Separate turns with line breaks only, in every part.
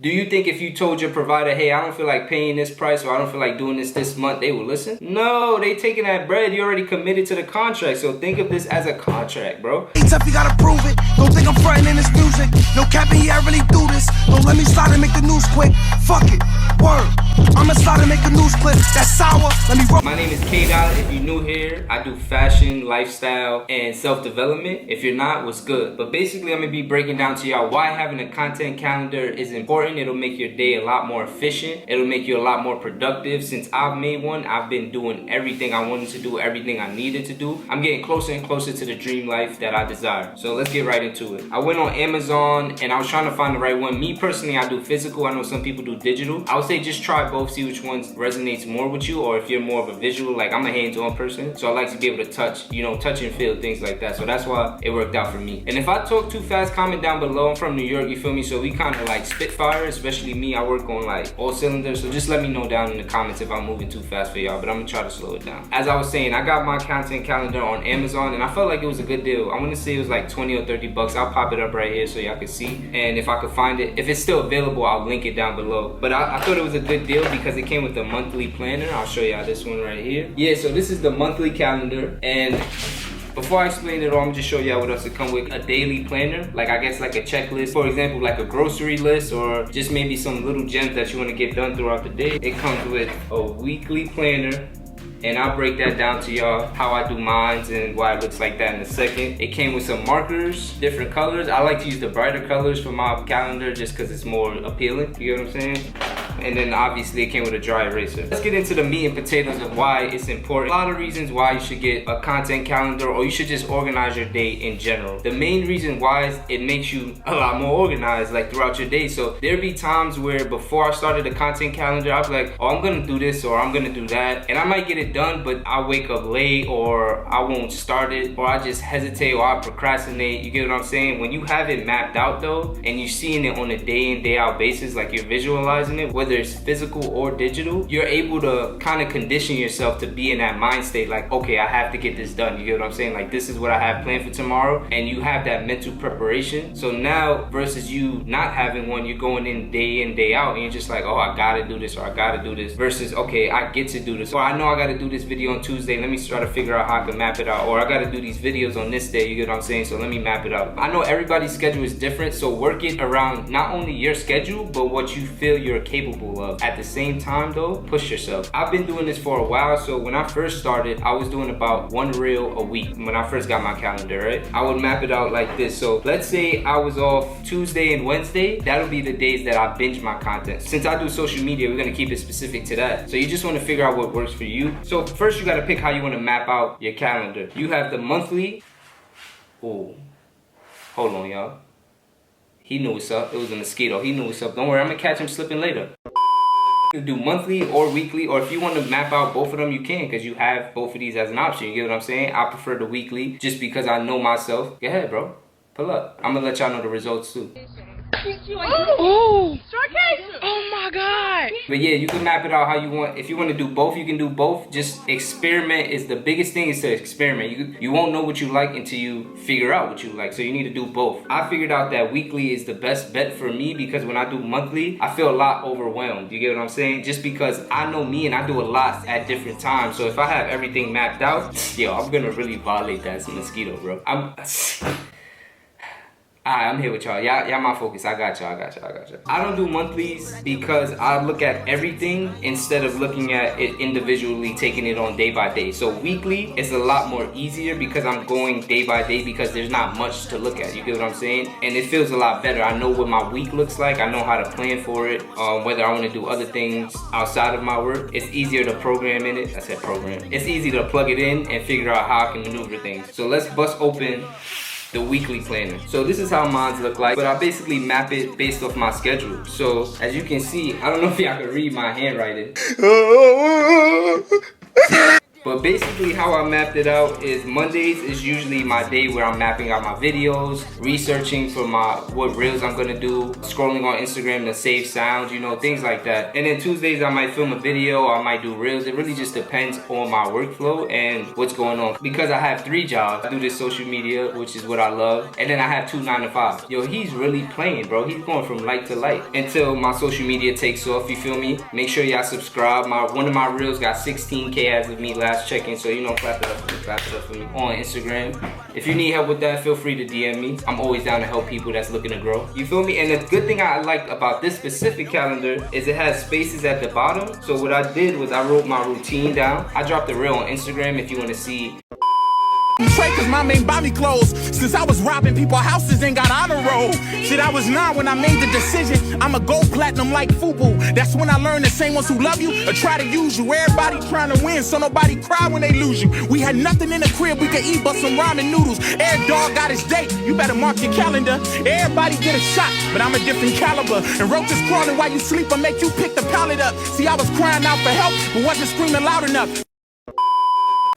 Do you think if you told your provider, hey, I don't feel like paying this price or I don't feel like doing this month, they will listen? No, they taking that bread. You already committed to the contract, so think of this as a contract, bro.
It's tough, you gotta prove it. Don't think I'm frontin' in this music. No capping, yeah, I really do this. Don't let me slide and make the news quick. Fuck it, word. I'ma slide and make a news clip. That's sour, let me roll.
My name is K-Dot. If you're new here, I do fashion, lifestyle, and self-development. If you're not, what's good? But basically, I'm gonna be breaking down to y'all why having a content calendar is important. It'll make your day a lot more efficient. It'll make you a lot more productive. Since I've made one, I've been doing everything I wanted to do, everything I needed to do. I'm getting closer and closer to the dream life that I desire. So let's get right into it. I went on Amazon and I was trying to find the right one. Me personally, I do physical. I know some people do digital. I would say just try both, see which one resonates more with you, or if you're more of a visual, like I'm a hands-on person, so I like to be able to touch, touch and feel things like that. So that's why it worked out for me. And if I talk too fast, comment down below. I'm from New York, you feel me? So we kind of like spitfire, especially me. I work on like all cylinders, so just let me know down in the comments if I'm moving too fast for y'all, but I'm gonna try to slow it down. As I was saying, I got my content calendar on Amazon and I felt like it was a good deal. I want to say it was like 20 or 30 bucks. I'll pop it up right here so y'all can see, and if I could find it, if it's still available, I'll link it down below. But I thought it was a good deal because it came with a monthly planner. I'll show y'all this one right here. Yeah, so this is the monthly calendar, and before I explain it all, I'm gonna just show y'all what else it come with. A daily planner, like I guess like a checklist, for example, like a grocery list, or just maybe some little gems that you want to get done throughout the day. It comes with a weekly planner, and I'll break that down to y'all how I do mines and why it looks like that in a second. It came with some markers, different colors. I like to use the brighter colors for my calendar just because it's more appealing, you get what I'm saying? And then obviously it came with a dry eraser. Let's get into the meat and potatoes of why it's important. A lot of reasons why you should get a content calendar, or you should just organize your day in general. The main reason why is it makes you a lot more organized like throughout your day. So there'd be times where before I started a content calendar, I was like, oh, I'm gonna do this or I'm gonna do that, and I might get it done, but I wake up late or I won't start it, or I just hesitate or I procrastinate. You get what I'm saying? When you have it mapped out though, and you're seeing it on a day in, day out basis, like you're visualizing it, whether it's physical or digital, you're able to kind of condition yourself to be in that mind state, like, okay, I have to get this done. You get what I'm saying? Like, this is what I have planned for tomorrow, and you have that mental preparation. So now versus you not having one, you're going in, day out, and you're just like, oh, I gotta do this or I gotta do this, versus, okay, I get to do this, or I know I gotta do this video on Tuesday, let me try to figure out how I can map it out, or I gotta do these videos on this day, you get what I'm saying? So let me map it out. I know everybody's schedule is different, so work it around not only your schedule, but what you feel you're capable of. At the same time though, push yourself. I've been doing this for a while, so when I first started, I was doing about one reel a week. When I first got my calendar, right? I would map it out like this. So let's say I was off Tuesday and Wednesday, that'll be the days that I binge my content. Since I do social media, we're gonna keep it specific to that. So you just wanna figure out what works for you. So first you gotta pick how you wanna map out your calendar. You have the monthly. Oh, hold on y'all. He knew what's up. It was a mosquito. He knew what's up. Don't worry, I'm gonna catch him slipping later. You can do monthly or weekly, or if you want to map out both of them, you can, because you have both of these as an option. You get what I'm saying? I prefer the weekly just because I know myself. Go ahead, bro. Pull up. I'm gonna let y'all know the results too.
Oh, oh my God.
But yeah, you can map it out how you want. If you want to do both, you can do both. Just experiment. Is the biggest thing is to experiment. You won't know what you like until you figure out what you like. So you need to do both. I figured out that weekly is the best bet for me, because when I do monthly, I feel a lot overwhelmed. You get what I'm saying? Just because I know me and I do a lot at different times. So if I have everything mapped out, yo, I'm gonna really violate that mosquito, bro. I'm here with y'all. Y'all my focus. I got y'all. I don't do monthlies because I look at everything instead of looking at it individually, taking it on day by day. So weekly is a lot more easier because I'm going day by day, because there's not much to look at. You get what I'm saying? And it feels a lot better. I know what my week looks like. I know how to plan for it. Whether I want to do other things outside of my work, it's easier to program in it. I said program. It's easy to plug it in and figure out how I can maneuver things. So let's bust open the weekly planner. So this is how mine look like, but I basically map it based off my schedule. So as you can see, I don't know if y'all can read my handwriting. But basically how I mapped it out is Mondays is usually my day where I'm mapping out my videos, researching for what reels I'm gonna do, scrolling on Instagram to save sounds, you know, things like that. And then Tuesdays I might film a video, I might do reels. It really just depends on my workflow and what's going on. Because I have 3 jobs. I do this social media, which is what I love. And then I have 2 9-to-5s. Yo, he's really playing, bro. He's going from light to light until my social media takes off, you feel me? Make sure y'all subscribe. One of my reels got 16K as of me last check-in, so you know, clap it up for me on Instagram. If you need help with that, feel free to DM me. I'm always down to help people that's looking to grow. You feel me? And the good thing I like about this specific calendar is it has spaces at the bottom. So what I did was I wrote my routine down. I dropped a reel on Instagram if you want to see.
Trade cause my main buy me clothes. Since I was robbing people houses and got on a roll. Shit, I was 9 when I made the decision. I'ma go platinum like FUBU. That's when I learned the same ones who love you or try to use you. Everybody trying to win, so nobody cry when they lose you. We had nothing in the crib we could eat but some ramen noodles. Every dog got his date, you better mark your calendar. Everybody get a shot, but I'm a different caliber. And roaches crawling while you sleep, I make you pick the pallet up. See, I was crying out for help, but wasn't screaming loud enough.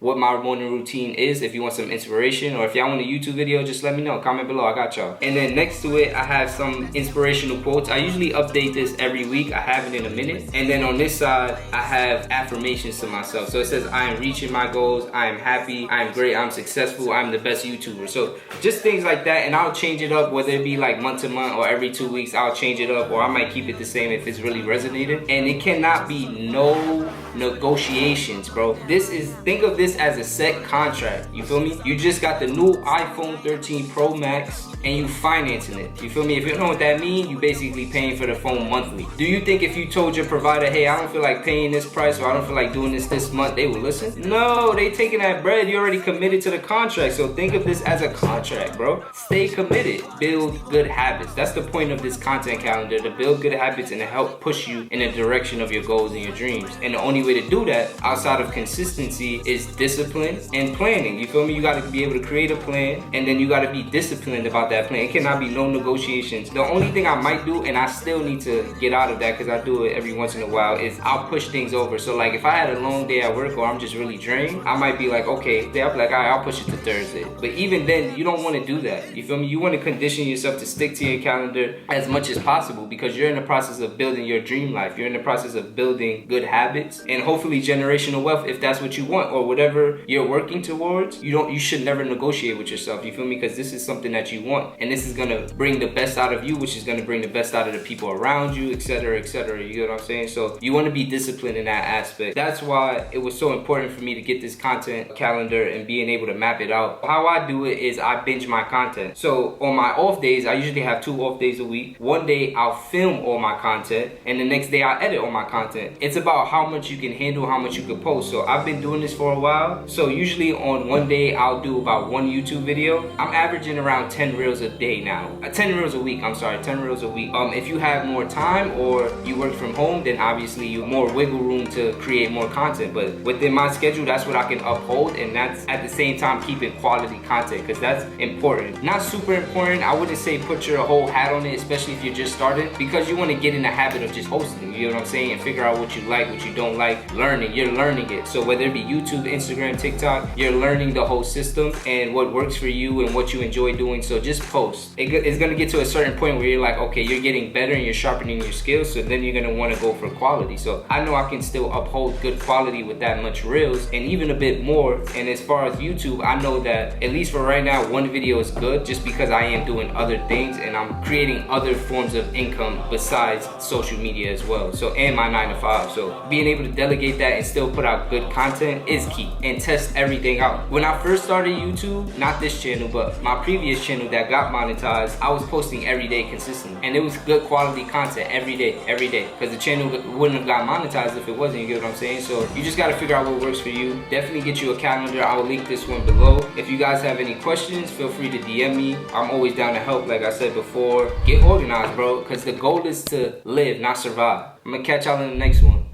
What my morning routine is. If you want some inspiration or if y'all want a YouTube video, just let me know. Comment below, I got y'all. And then next to it, I have some inspirational quotes. I usually update this every week. I haven't in a minute. And then on this side, I have affirmations to myself. So it says, I am reaching my goals. I am happy. I am great. I'm successful. I'm the best YouTuber. So just things like that. And I'll change it up, whether it be like month to month or every 2 weeks, I'll change it up, or I might keep it the same if it's really resonating. And it cannot be no negotiations, bro. Think of this as a set contract. You feel me? You just got the new iPhone 13 Pro Max and you financing it. You feel me? If you don't know what that means, you basically paying for the phone monthly. Do you think if you told your provider, hey, I don't feel like paying this price, or I don't feel like doing this month, they would listen? No, they taking that bread. You already committed to the contract. So think of this as a contract, bro. Stay committed. Build good habits. That's the point of this content calendar, to build good habits and to help push you in the direction of your goals and your dreams. And the only way to do that outside of consistency is discipline and planning. You feel me? You got to be able to create a plan, and then you got to be disciplined about that plan. It cannot be no negotiations. The only thing I might do, and I still need to get out of that because I do it every once in a while, is I'll push things over. So like if I had a long day at work or I'm just really drained, I might be like, okay, I'll be like, all right, I'll push it to Thursday. But even then, you don't want to do that. You feel me? You want to condition yourself to stick to your calendar as much as possible, because you're in the process of building your dream life. You're in the process of building good habits and hopefully generational wealth if that's what you want, or whatever you're working towards. You should never negotiate with yourself. You feel me? Because this is something that you want, and this is gonna bring the best out of you, which is gonna bring the best out of the people around you, etc., etc. You get what I'm saying? So you want to be disciplined in that aspect. That's why it was so important for me to get this content calendar and being able to map it out. How I do it is I binge my content. So on my off days, I usually have 2 off days a week. One day I'll film all my content, and the next day I'll edit all my content. It's about how much you can handle, how much you can post. So I've been doing this for a while. So usually on one day I'll do about 1 YouTube video. I'm averaging around 10 reels a day now. 10 reels a week, I'm sorry, 10 reels a week. If you have more time or you work from home, then obviously you have more wiggle room to create more content. But within my schedule, that's what I can uphold, and that's at the same time keeping quality content, because that's important. Not super important. I wouldn't say put your whole hat on it, especially if you're just starting, because you want to get in the habit of just hosting, you know what I'm saying, and figure out what you like, what you don't like. You're learning it. So whether it be YouTube, Instagram, TikTok, you're learning the whole system and what works for you and what you enjoy doing. So just post. It's gonna get to a certain point where you're like, okay, you're getting better and you're sharpening your skills, so then you're gonna want to go for quality. So I know I can still uphold good quality with that much reels and even a bit more. And as far as YouTube, I know that at least for right now, 1 video is good, just because I am doing other things and I'm creating other forms of income besides social media as well. So, and my 9-to-5. So being able to delegate that and still put out good content is key, and test everything out. When I first started YouTube, not this channel, but my previous channel that got monetized, I was posting every day consistently, and it was good quality content every day, because the channel wouldn't have got monetized if it wasn't. You get what I'm saying? So you just got to figure out what works for you. Definitely get you a calendar. I will link this one below. If you guys have any questions, feel free to DM me. I'm always down to help. Like I said before, get organized, bro, because the goal is to live, not survive. I'm gonna catch y'all in the next one.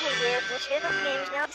Hey, yeah, the channel name's now